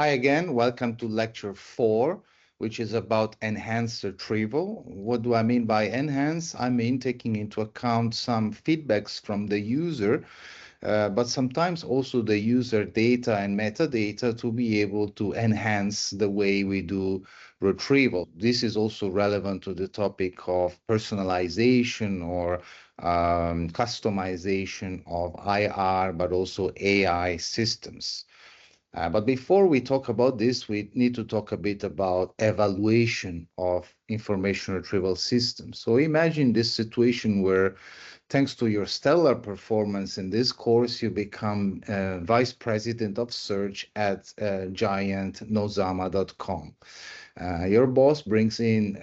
Hi again, welcome to lecture 4, which is about enhanced retrieval. What do I mean by enhance? I mean taking into account some feedbacks from the user, but sometimes also the user data and metadata to be able to enhance the way we do retrieval. This is also relevant to the topic of personalization or customization of IR, but also AI systems. But before we talk about this, we need to talk a bit about evaluation of information retrieval systems. So imagine this situation where, thanks to your stellar performance in this course, you become vice president of search at giant nozama.com. Your boss brings in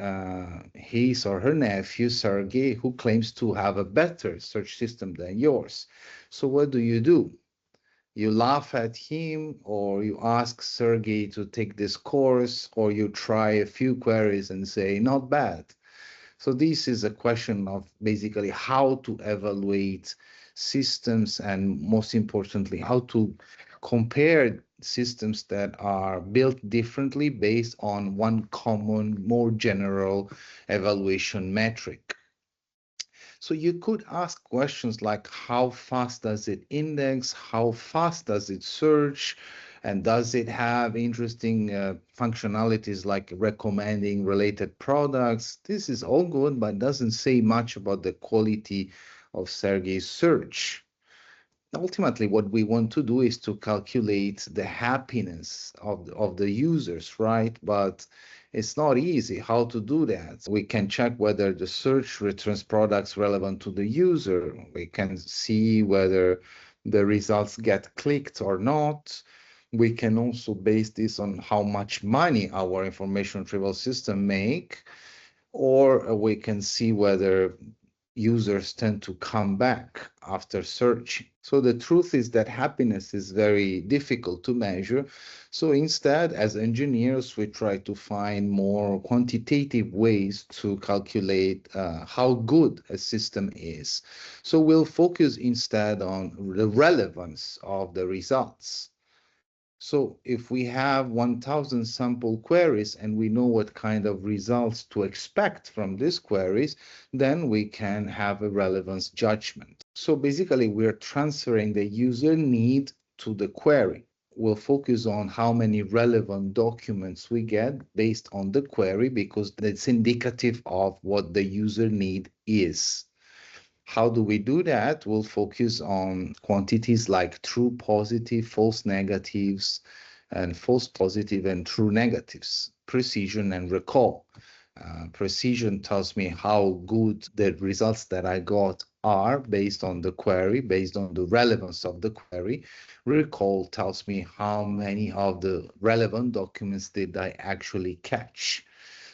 his or her nephew, Sergey, who claims to have a better search system than yours. So what do? You laugh at him, or you ask Sergey to take this course, or you try a few queries and say, not bad. So this is a question of basically how to evaluate systems and most importantly, how to compare systems that are built differently based on one common, more general evaluation metric. So you could ask questions like how fast does it index, how fast does it search, and does it have interesting functionalities like recommending related products? This is all good, but doesn't say much about the quality of Sergey's search. Ultimately, what we want to do is to calculate the happiness of the users, right? But it's not easy how to do that. We can check whether the search returns products relevant to the user. We can see whether the results get clicked or not. We can also base this on how much money our information retrieval system make, or we can see whether users tend to come back after searching. So the truth is that happiness is very difficult to measure. So instead, as engineers, we try to find more quantitative ways to calculate how good a system is. So we'll focus instead on the relevance of the results. So if we have 1,000 sample queries and we know what kind of results to expect from these queries, then we can have a relevance judgment. So basically, we're transferring the user need to the query. We'll focus on how many relevant documents we get based on the query because that's indicative of what the user need is. How do we do that? We'll focus on quantities like true positive, false negatives, and false positive and true negatives, precision and recall. Precision tells me how good the results that I got are based on the query, based on the relevance of the query. Recall tells me how many of the relevant documents did I actually catch.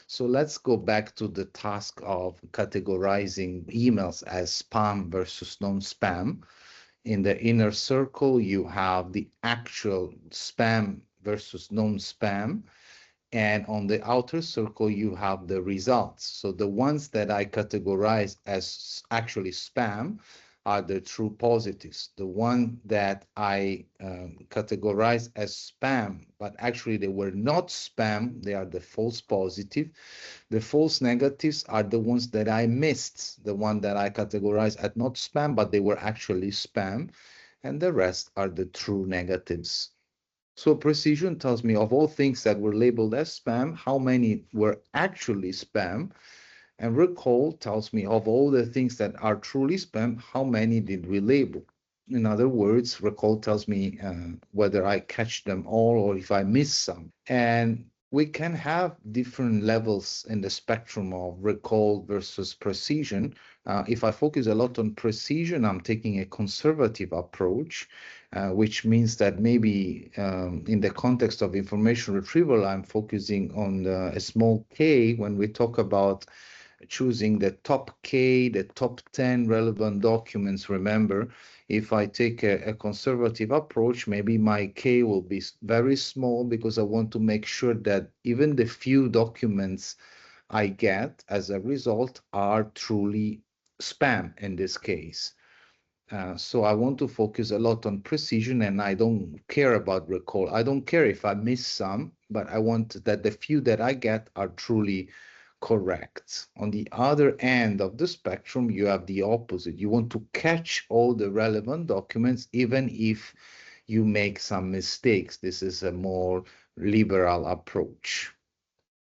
So let's go back to the task of categorizing emails as spam versus non-spam. In the inner circle, you have the actual spam versus non-spam. And on the outer circle, you have the results. So the ones that I categorize as actually spam are the true positives. The one that I categorize as spam, but actually they were not spam, they are the false positive. The false negatives are the ones that I missed, the one that I categorized as not spam, but they were actually spam. And the rest are the true negatives. So precision tells me of all things that were labeled as spam, how many were actually spam. And recall tells me of all the things that are truly spam, how many did we label? In other words, recall tells me whether I catch them all or if I miss some. And we can have different levels in the spectrum of recall versus precision. If I focus a lot on precision, I'm taking a conservative approach, which means that maybe in the context of information retrieval, I'm focusing on a small k when we talk about choosing the top K, the top 10 relevant documents. Remember, if I take a conservative approach, maybe my K will be very small because I want to make sure that even the few documents I get as a result are truly spam in this case. So I want to focus a lot on precision, and I don't care about recall. I don't care if I miss some, but I want that the few that I get are truly correct. On the other end of the spectrum, you have the opposite. You want to catch all the relevant documents, even if you make some mistakes. This is a more liberal approach.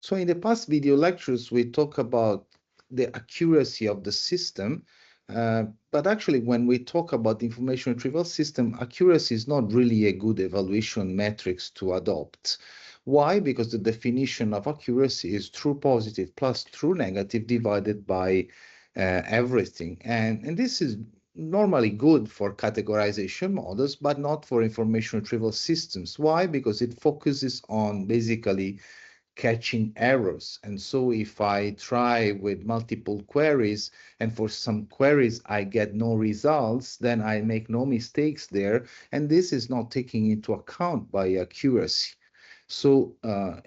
So in the past video lectures, we talk about the accuracy of the system. But actually, when we talk about the information retrieval system, accuracy is not really a good evaluation metrics to adopt. Why? Because the definition of accuracy is true positive plus true negative divided by everything. And this is normally good for categorization models, but not for information retrieval systems. Why? Because it focuses on basically catching errors. And so if I try with multiple queries and for some queries I get no results, then I make no mistakes there. And this is not taking into account by accuracy. So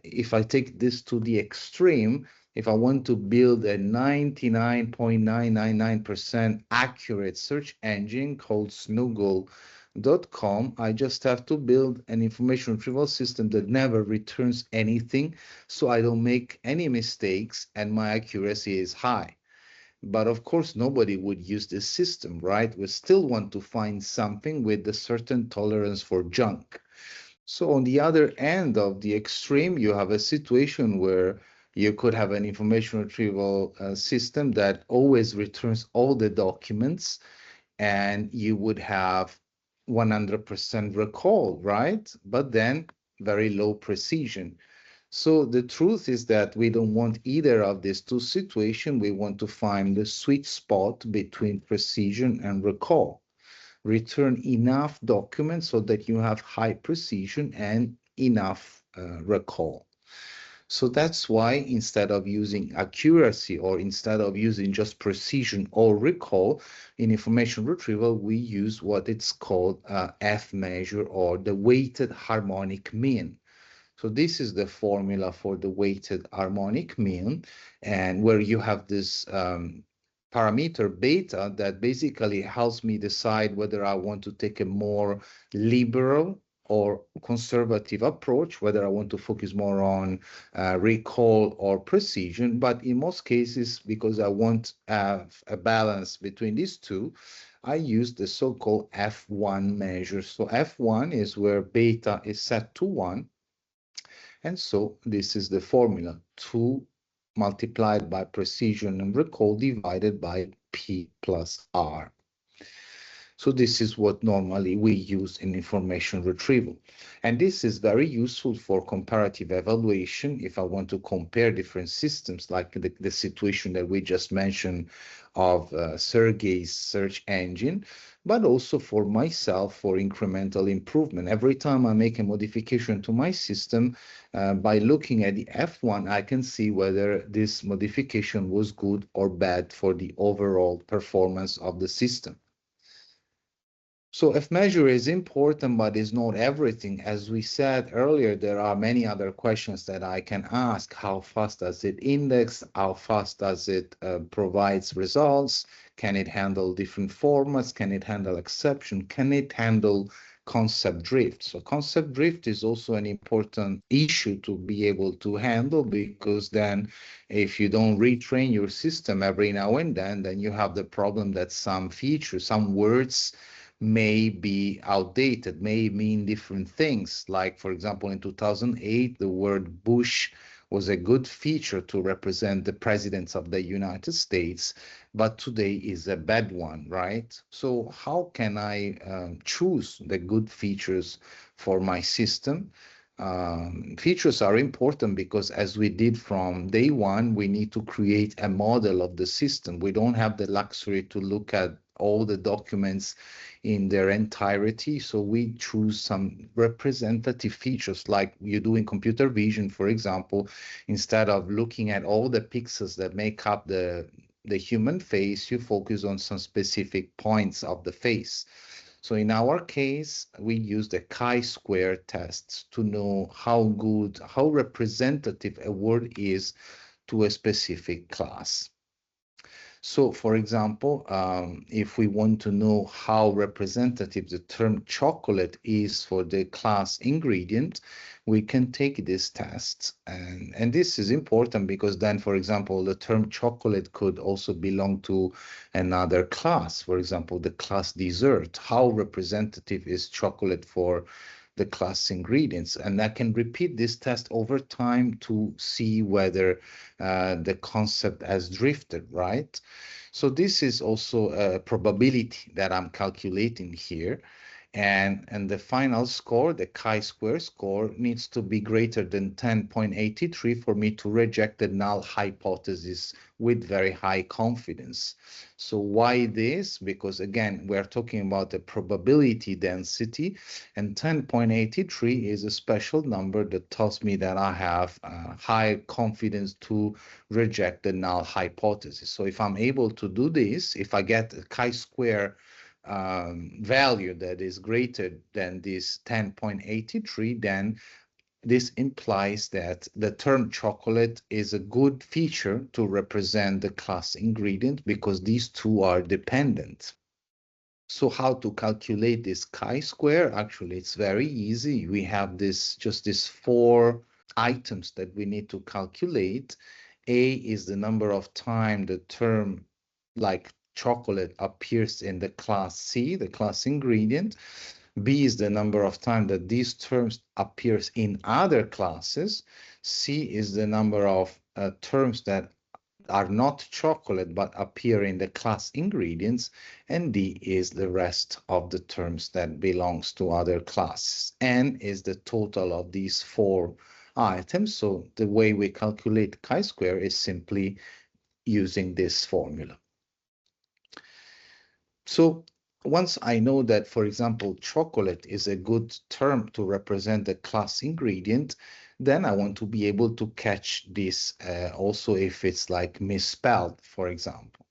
if I take this to the extreme, if I want to build a 99.999% accurate search engine called Snoogle.com, I just have to build an information retrieval system that never returns anything, so I don't make any mistakes and my accuracy is high. But of course, nobody would use this system, right? We still want to find something with a certain tolerance for junk. So on the other end of the extreme, you have a situation where you could have an information retrieval system that always returns all the documents, and you would have 100% recall, right? But then very low precision. So the truth is that we don't want either of these two situations. We want to find the sweet spot between precision and recall. Return enough documents so that you have high precision and enough recall. So that's why instead of using accuracy or instead of using just precision or recall in information retrieval, we use what it's called F measure or the weighted harmonic mean. So this is the formula for the weighted harmonic mean, and where you have this parameter beta that basically helps me decide whether I want to take a more liberal or conservative approach, whether I want to focus more on recall or precision. But in most cases, because I want a balance between these two, I use the so-called F1 measure. So F1 is where beta is set to 1. And so this is the formula, 2 multiplied by precision and recall divided by P plus R. So this is what normally we use in information retrieval. And this is very useful for comparative evaluation. If I want to compare different systems, like the situation that we just mentioned of Sergey's search engine, but also for myself for incremental improvement. Every time I make a modification to my system, by looking at the F1, I can see whether this modification was good or bad for the overall performance of the system. So F measure is important, but is not everything. As we said earlier, there are many other questions that I can ask. How fast does it index? How fast does it provides results? Can it handle different formats? Can it handle exception? Can it handle concept drift? So concept drift is also an important issue to be able to handle, because then if you don't retrain your system every now and then you have the problem that some features, some words may be outdated, may mean different things. Like, for example, in 2008, the word Bush was a good feature to represent the presidents of the United States, but today is a bad one, right? So how can I choose the good features for my system? Features are important because, as we did from day one, we need to create a model of the system. We don't have the luxury to look at all the documents in their entirety. So we choose some representative features like you do in computer vision, for example. Instead of looking at all the pixels that make up the human face, you focus on some specific points of the face. So in our case, we use the chi-square tests to know how good, how representative a word is to a specific class. So, for example, if we want to know how representative the term chocolate is for the class ingredient, we can take this test. And this is important because then, for example, the term chocolate could also belong to another class. For example, the class dessert. How representative is chocolate for the class ingredients? And I can repeat this test over time to see whether the concept has drifted, right? So this is also a probability that I'm calculating here. And the final score, the chi-square score, needs to be greater than 10.83 for me to reject the null hypothesis with very high confidence. So why this? Because again, we're talking about the probability density, and 10.83 is a special number that tells me that I have high confidence to reject the null hypothesis. So if I'm able to do this, if I get a chi-square value that is greater than this 10.83, then this implies that the term chocolate is a good feature to represent the class ingredient because these two are dependent. So how to calculate this chi-square? Actually, it's very easy. We have just these four items that we need to calculate. A is the number of times the term like chocolate appears in the class C, the class ingredient. B is the number of times that these terms appears in other classes. C is the number of terms that are not chocolate but appear in the class ingredients, and D is the rest of the terms that belongs to other classes. N is the total of these four items. So the way we calculate chi-square is simply using this formula. So once I know that, for example, chocolate is a good term to represent the class ingredient, then I want to be able to catch this also if it's like misspelled, for example.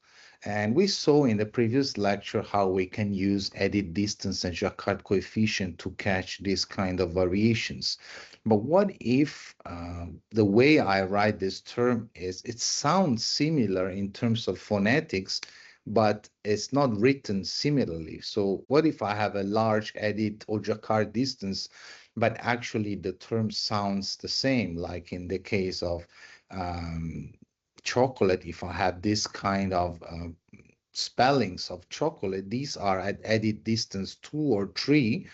And we saw in the previous lecture how we can use edit distance and Jacquard coefficient to catch this kind of variations. But what if the way I write this term is, it sounds similar in terms of phonetics, but it's not written similarly. So what if I have a large edit or Jacquard distance, but actually the term sounds the same, like in the case of chocolate, if I have this kind of spellings of chocolate, these are at edit distance 2 or 3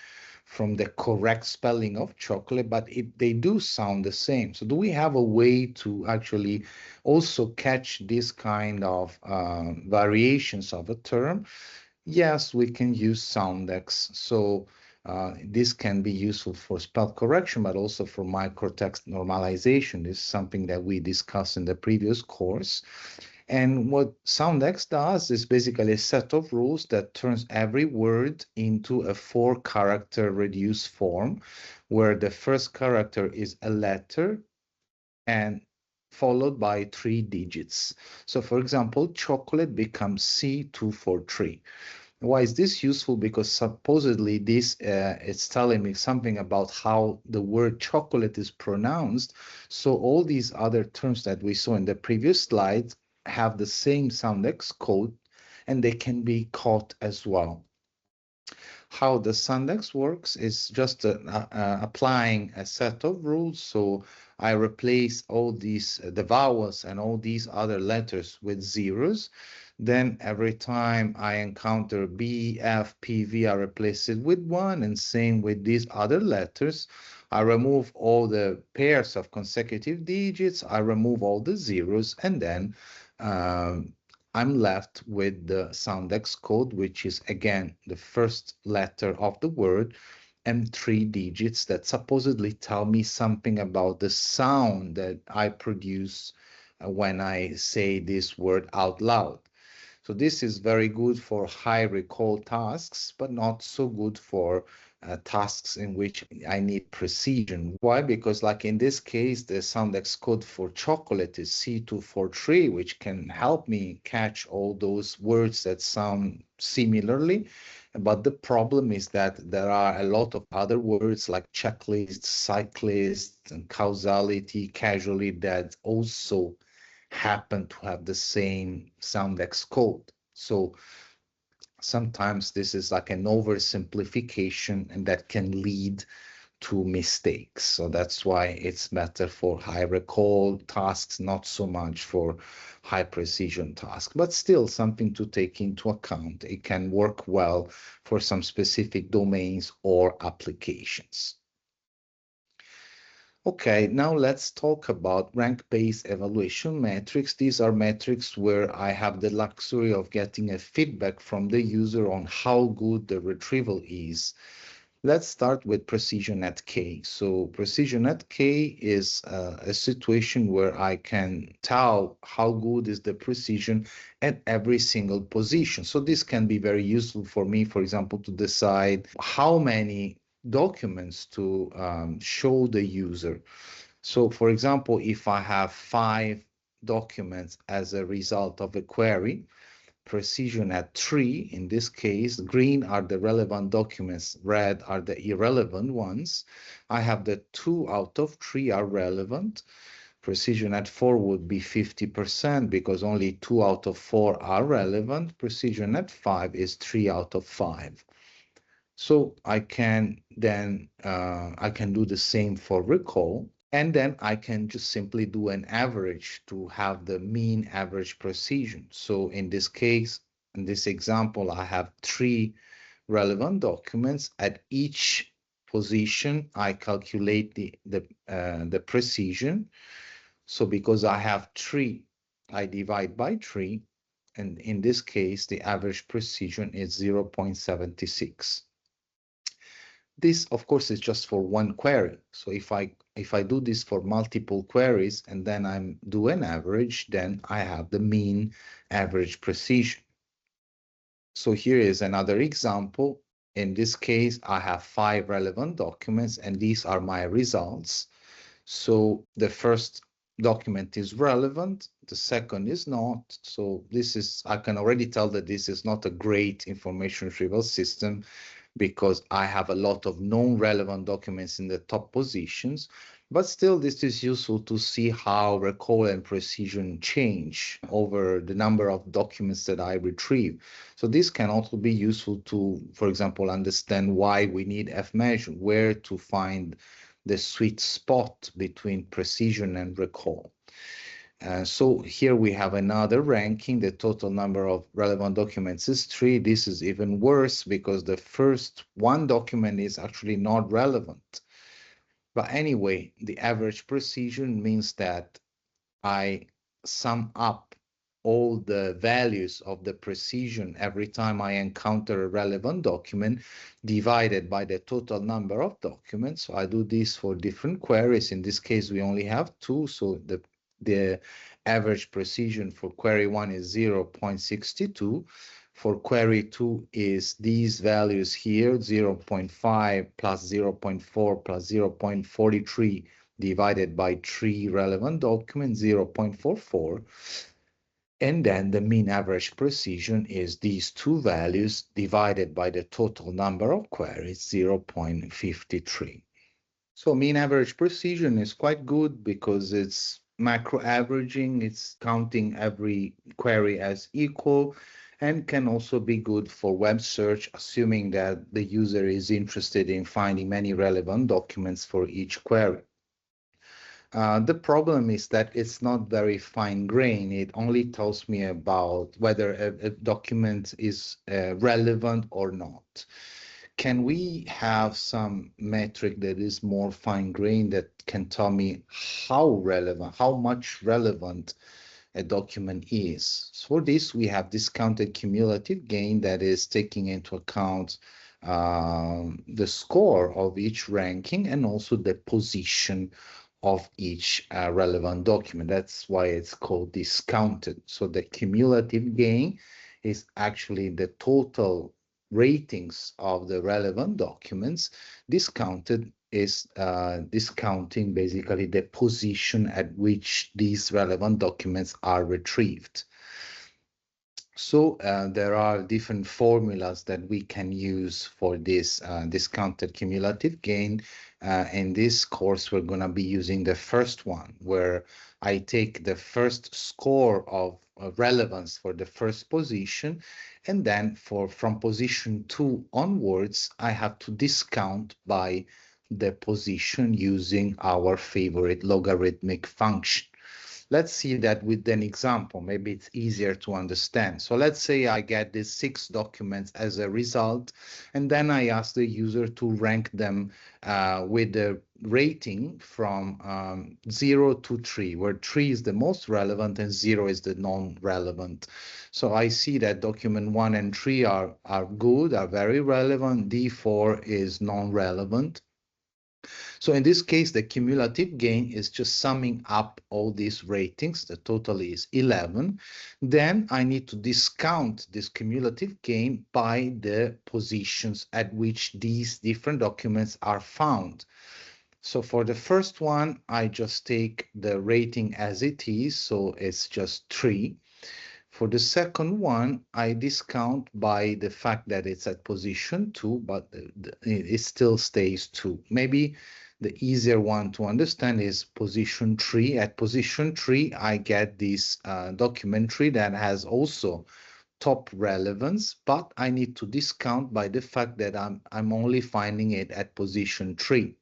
from the correct spelling of chocolate, but they do sound the same. So do we have a way to actually also catch this kind of variations of a term? Yes, we can use soundex. So this can be useful for spell correction, but also for microtext normalization. This is something that we discussed in the previous course. And what soundex does is basically a set of rules that turns every word into a 4-character reduced form, where the first character is a letter and followed by 3 digits. So for example, chocolate becomes C243. Why is this useful? Because supposedly this it's telling me something about how the word chocolate is pronounced. So all these other terms that we saw in the previous slide have the same soundex code, and they can be caught as well. How the soundex works is just applying a set of rules. So I replace all these, the vowels and all these other letters with zeros. Then every time I encounter B, F, P, V, I replace it with 1, and same with these other letters. I remove all the pairs of consecutive digits, I remove all the zeros, and then I'm left with the soundex code, which is again the first letter of the word and 3 digits that supposedly tell me something about the sound that I produce when I say this word out loud. So this is very good for high recall tasks, but not so good for tasks in which I need precision. Why? Because like in this case, the soundex code for chocolate is C243, which can help me catch all those words that sound similarly. But the problem is that there are a lot of other words like checklist, cyclist, and causality, casually that also happen to have the same sound-X code. So sometimes this is like an oversimplification, and that can lead to mistakes. So that's why it's better for high recall tasks, not so much for high precision tasks, but still something to take into account. It can work well for some specific domains or applications. Okay, now let's talk about rank-based evaluation metrics. These are metrics where I have the luxury of getting a feedback from the user on how good the retrieval is. Let's start with precision at K. So precision at K is a situation where I can tell how good is the precision at every single position. So this can be very useful for me, for example, to decide how many documents to show the user. So for example, if I have 5 documents as a result of a query, precision at 3, in this case, green are the relevant documents, red are the irrelevant ones. I have the 2 out of 3 are relevant. Precision at 4 would be 50% because only 2 out of 4 are relevant. Precision at 5 is 3 out of 5. So I can then I can do the same for recall, and then I can just simply do an average to have the mean average precision. So in this case, in this example, I have 3 relevant documents. At each position, I calculate the precision. So because I have 3, I divide by 3, and in this case, the average precision is 0.76. This, of course, is just for one query. So if I do this for multiple queries and then I do an average, then I have the mean average precision. So here is another example. In this case, I have 5 relevant documents, and these are my results. So the first document is relevant, the second is not. So this is, I can already tell that this is not a great information retrieval system, because I have a lot of non-relevant documents in the top positions, but still this is useful to see how recall and precision change over the number of documents that I retrieve. So this can also be useful to, for example, understand why we need F-measure, where to find the sweet spot between precision and recall. So here we have another ranking. The total number of relevant documents is 3. This is even worse because the first one document is actually not relevant. But anyway, the average precision means that I sum up all the values of the precision every time I encounter a relevant document divided by the total number of documents. So I do this for different queries. In this case, we only have 2, so the average precision for query 1 is 0.62. For query 2 is these values here, 0.5 plus 0.4 plus 0.43 divided by 3 relevant documents, 0.44. And then the mean average precision is these 2 values divided by the total number of queries, 0.53. So mean average precision is quite good because it's macro averaging, it's counting every query as equal, and can also be good for web search, assuming that the user is interested in finding many relevant documents for each query. The problem is that it's not very fine-grained. It only tells me about whether a document is relevant or not. Can we have some metric that is more fine-grained that can tell me how much relevant a document is? So for this, we have discounted cumulative gain that is taking into account the score of each ranking and also the position of each relevant document. That's why it's called discounted. So the cumulative gain is actually the total ratings of the relevant documents. Discounted is discounting basically the position at which these relevant documents are retrieved. So there are different formulas that we can use for this discounted cumulative gain. In this course, we're going to be using the first one, where I take the first score of relevance for the first position, and then from position 2 onwards, I have to discount by the position using our favorite logarithmic function. Let's see that with an example. Maybe it's easier to understand. So let's say I get these 6 documents as a result, and then I ask the user to rank them with a rating from 0 to 3, where 3 is the most relevant and 0 is the non-relevant. So I see that document 1 and 3 are good, are very relevant. D4 is non-relevant. So in this case, the cumulative gain is just summing up all these ratings. The total is 11. Then I need to discount this cumulative gain by the positions at which these different documents are found. So for the first one, I just take the rating as it is, so it's just 3. For the second one, I discount by the fact that it's at position 2, but it still stays 2. Maybe the easier one to understand is position 3. At position 3, I get this documentary that has also top relevance, but I need to discount by the fact that I'm only finding it at position 3.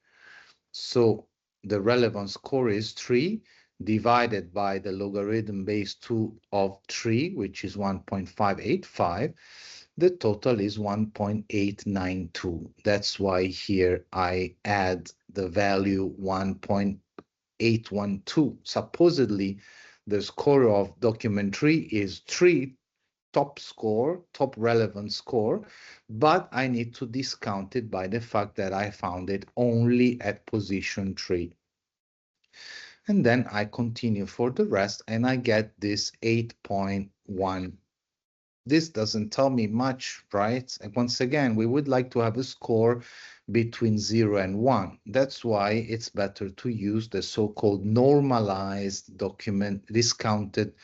So the relevance score is 3 divided by the logarithm base 2 of 3, which is 1.585. The total is 1.892. That's why here I add the value 1.812. Supposedly, the score of document 3 is 3, top score, top relevant score, but I need to discount it by the fact that I found it only at position 3. And then I continue for the rest and I get this 8.1. This doesn't tell me much, right? And once again, we would like to have a score between 0 and 1. That's why it's better to use the so-called normalized document discounted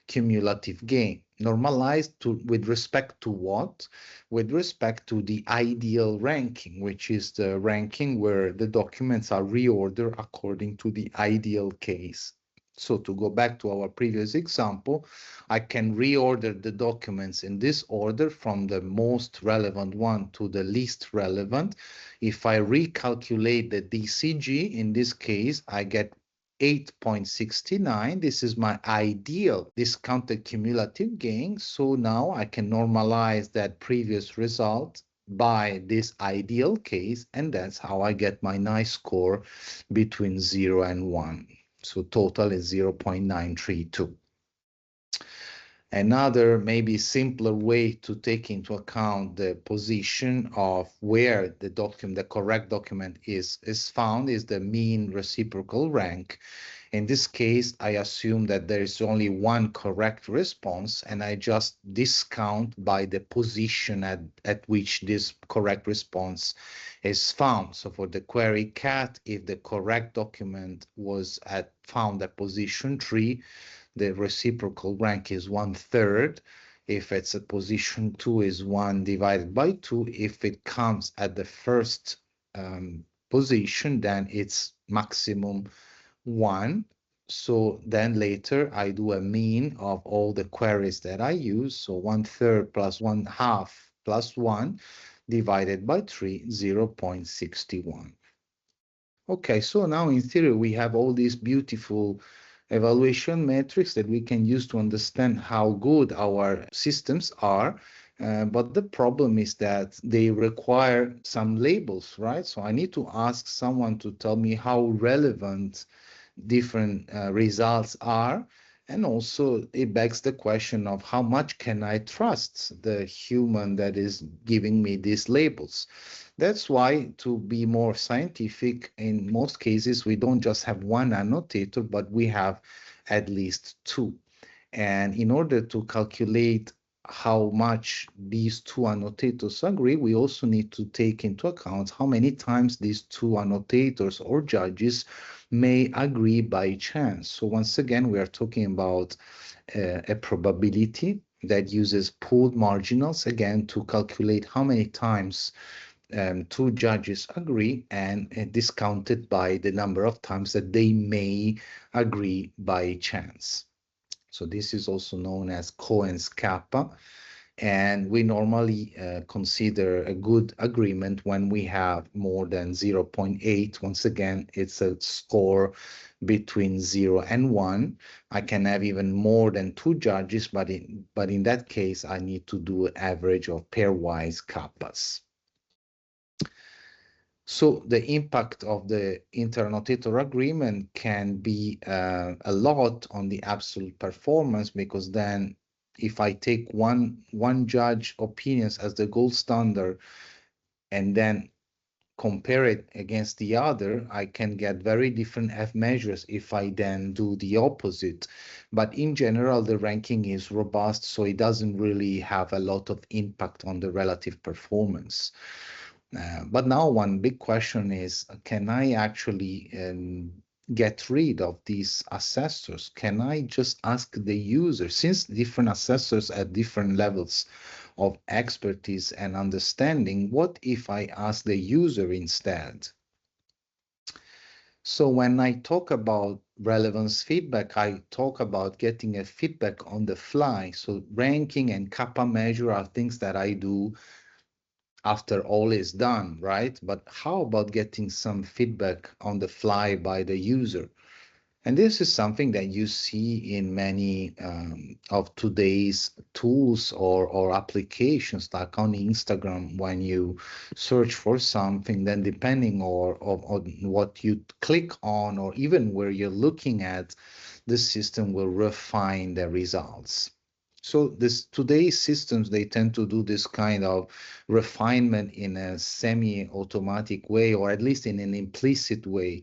cumulative gain. Normalized with respect to what? With respect to the ideal ranking, which is the ranking where the documents are reordered according to the ideal case. So to go back to our previous example, I can reorder the documents in this order from the most relevant one to the least relevant. If I recalculate the DCG, in this case, I get 8.69. This is my ideal discounted cumulative gain. So now I can normalize that previous result by this ideal case, and that's how I get my nice score between 0 and 1. So total is 0.932. Another maybe simpler way to take into account the position of where the document, the correct document is found is the mean reciprocal rank. In this case, I assume that there is only one correct response, and I just discount by the position at which this correct response is found. So for the query cat, if the correct document was found at position 3, the reciprocal rank is 1/3. If it's at position 2, is 1 divided by 2. If it comes at the first position, then it's maximum 1. So then later I do a mean of all the queries that I use. So 1/3 plus 1/2 plus 1 divided by 3, 0.61. Okay, so now in theory, we have all these beautiful evaluation metrics that we can use to understand how good our systems are. But the problem is that they require some labels, right? So I need to ask someone to tell me how relevant different results are. And also it begs the question of how much can I trust the human that is giving me these labels? That's why, to be more scientific, in most cases, we don't just have one annotator, but we have at least 2. And in order to calculate how much these 2 annotators agree, we also need to take into account how many times these 2 annotators or judges may agree by chance. So once again, we are talking about a probability that uses pooled marginals, again, to calculate how many times two judges agree, and discounted by the number of times that they may agree by chance. So this is also known as Cohen's kappa. And we normally consider a good agreement when we have more than 0.8. Once again, it's a score between 0 and 1. I can have even more than two judges, but in that case, I need to do an average of pairwise kappas. So the impact of the inter-annotator agreement can be a lot on the absolute performance, because then if I take one judge opinions as the gold standard and then compare it against the other, I can get very different F measures if I then do the opposite. But in general, the ranking is robust, so it doesn't really have a lot of impact on the relative performance. But now one big question is, can I actually get rid of these assessors? Can I just ask the user, since different assessors at different levels of expertise and understanding, what if I ask the user instead? So when I talk about relevance feedback, I talk about getting a feedback on the fly. So ranking and kappa measure are things that I do after all is done, right? But how about getting some feedback on the fly by the user? And this is something that you see in many of today's tools or applications, like on Instagram, when you search for something, then depending on what you click on, or even where you're looking at, the system will refine the results. So today's systems, they tend to do this kind of refinement in a semi-automatic way, or at least in an implicit way.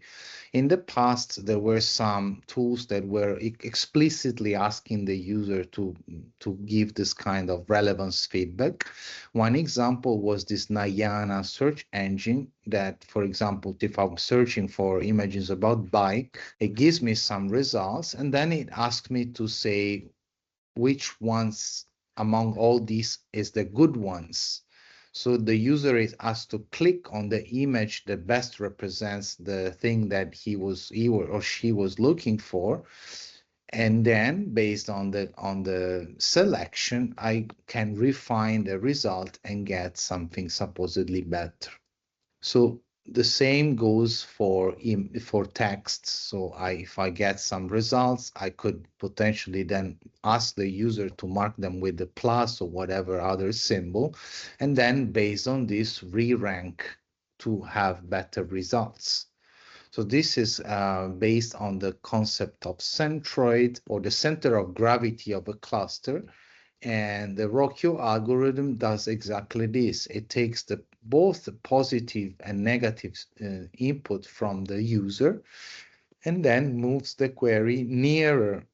In the past, there were some tools that were explicitly asking the user to give this kind of relevance feedback. One example was this Nayana search engine that, for example, if I'm searching for images about bike, it gives me some results, and then it asks me to say which ones among all these is the good ones. So the user is asked to click on the image that best represents the thing that he or she was looking for. And then based on the selection, I can refine the result and get something supposedly better. So the same goes for text. So if I get some results, I could potentially then ask the user to mark them with the plus or whatever other symbol, and then based on this, re-rank to have better results. So this is based on the concept of centroid, or the center of gravity of a cluster. And the Rocchio algorithm does exactly this. It takes both the positive and negative input from the user, and then moves the query nearer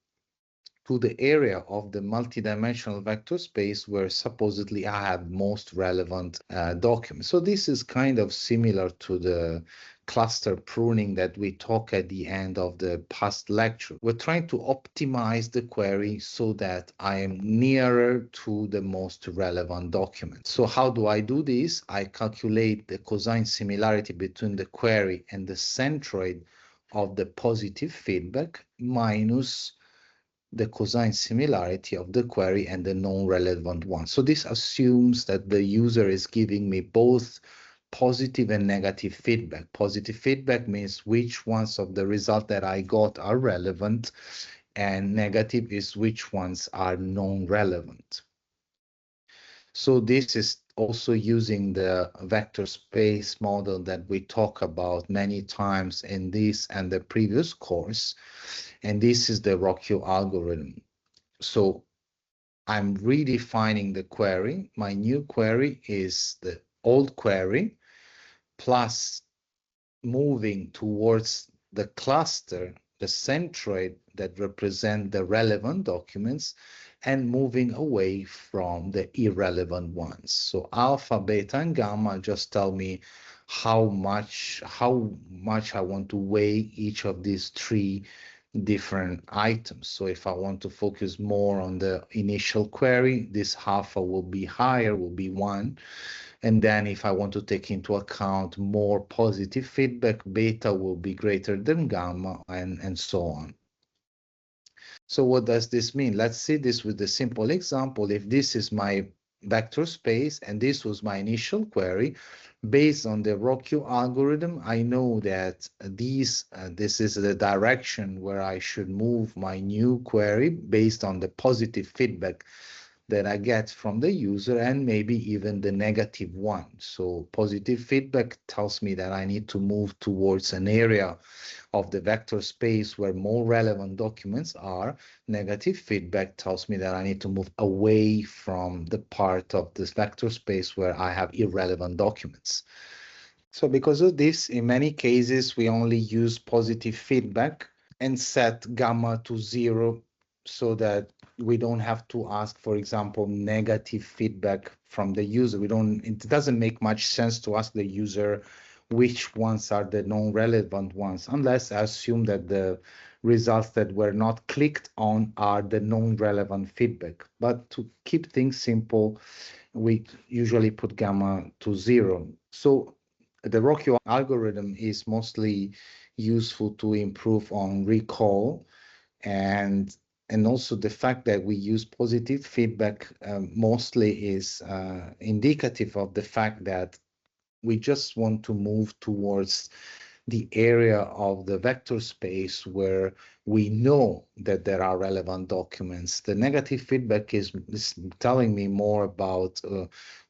to the area of the multidimensional vector space where supposedly I have most relevant documents. So this is kind of similar to the cluster pruning that we talked at the end of the past lecture. We're trying to optimize the query so that I am nearer to the most relevant document. So how do I do this? I calculate the cosine similarity between the query and the centroid of the positive feedback minus the cosine similarity of the query and the non-relevant one. So this assumes that the user is giving me both positive and negative feedback. Positive feedback means which ones of the result that I got are relevant, and negative is which ones are non-relevant. So this is also using the vector space model that we talk about many times in this and the previous course. And this is the Rocchio algorithm. So I'm redefining the query. My new query is the old query plus moving towards the cluster, the centroid that represent the relevant documents, and moving away from the irrelevant ones. So alpha, beta, and gamma just tell me how much I want to weigh each of these three different items. So if I want to focus more on the initial query, this alpha will be higher, will be 1. And then if I want to take into account more positive feedback, beta will be greater than gamma, and so on. So what does this mean? Let's see this with a simple example. If this is my vector space and this was my initial query, based on the ROCU algorithm, I know that this is the direction where I should move my new query based on the positive feedback that I get from the user and maybe even the negative one. So positive feedback tells me that I need to move towards an area of the vector space where more relevant documents are. Negative feedback tells me that I need to move away from the part of this vector space where I have irrelevant documents. So because of this, in many cases, we only use positive feedback and set gamma to 0 so that we don't have to ask, for example, negative feedback from the user. It doesn't make much sense to ask the user which ones are the non-relevant ones, unless I assume that the results that were not clicked on are the non-relevant feedback. But to keep things simple, we usually put gamma to 0. So the ROCU algorithm is mostly useful to improve on recall, and also the fact that we use positive feedback mostly is indicative of the fact that we just want to move towards the area of the vector space where we know that there are relevant documents. The negative feedback is telling me more about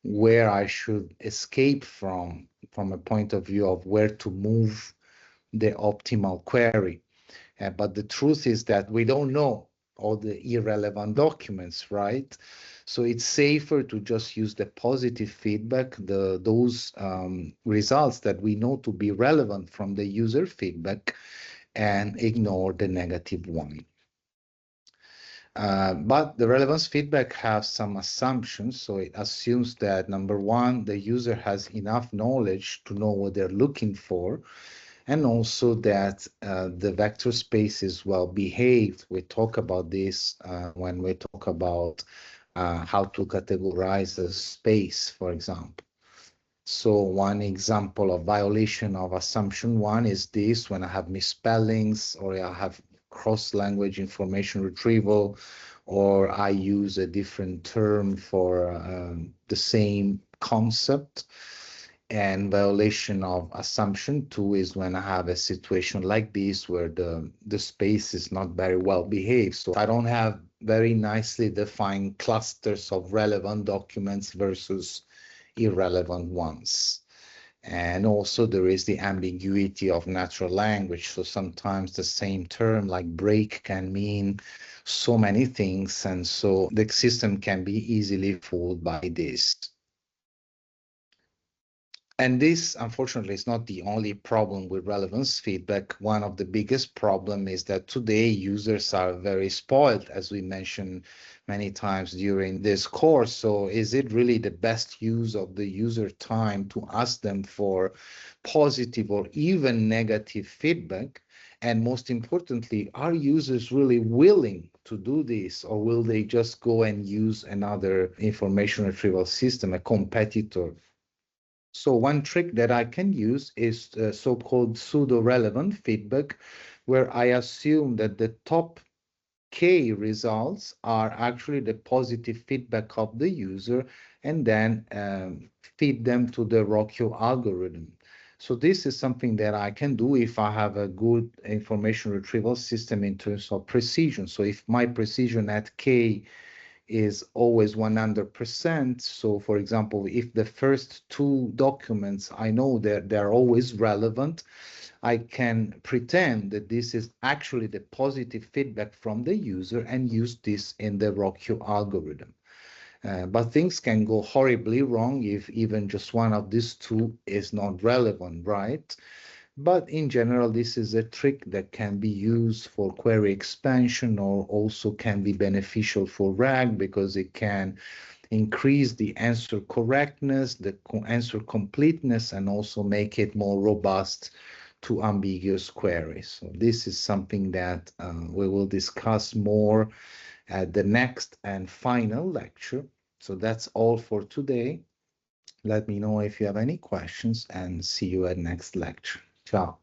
where I should escape from a point of view of where to move the optimal query. But the truth is that we don't know all the irrelevant documents, right? So it's safer to just use the positive feedback, those results that we know to be relevant from the user feedback, and ignore the negative one. But the relevance feedback has some assumptions. So it assumes that, number one, the user has enough knowledge to know what they're looking for, and also that the vector space is well behaved. We talk about this when we talk about how to categorize a space, for example. So one example of violation of assumption 1 is this: when I have misspellings, or I have cross-language information retrieval, or I use a different term for the same concept. And violation of assumption 2 is when I have a situation like this where the space is not very well behaved. So I don't have very nicely defined clusters of relevant documents versus irrelevant ones. And also there is the ambiguity of natural language. So sometimes the same term like break can mean so many things, and so the system can be easily fooled by this. And this, unfortunately, is not the only problem with relevance feedback. One of the biggest problems is that today users are very spoiled, as we mentioned many times during this course. So is it really the best use of the user time to ask them for positive or even negative feedback? And most importantly, are users really willing to do this, or will they just go and use another information retrieval system, a competitor? So one trick that I can use is so-called pseudo-relevant feedback, where I assume that the top K results are actually the positive feedback of the user, and then feed them to the ROCU algorithm. So this is something that I can do if I have a good information retrieval system in terms of precision. So if my precision at K is always 100%. So for example, if the first 2 documents, I know that they're always relevant, I can pretend that this is actually the positive feedback from the user and use this in the ROCU algorithm. But things can go horribly wrong if even just one of these 2 is not relevant, right? But in general, this is a trick that can be used for query expansion, or also can be beneficial for RAG because it can increase the answer correctness, the answer completeness, and also make it more robust to ambiguous queries. So this is something that we will discuss more at the next and final lecture. So that's all for today. Let me know if you have any questions and see you at next lecture. Ciao.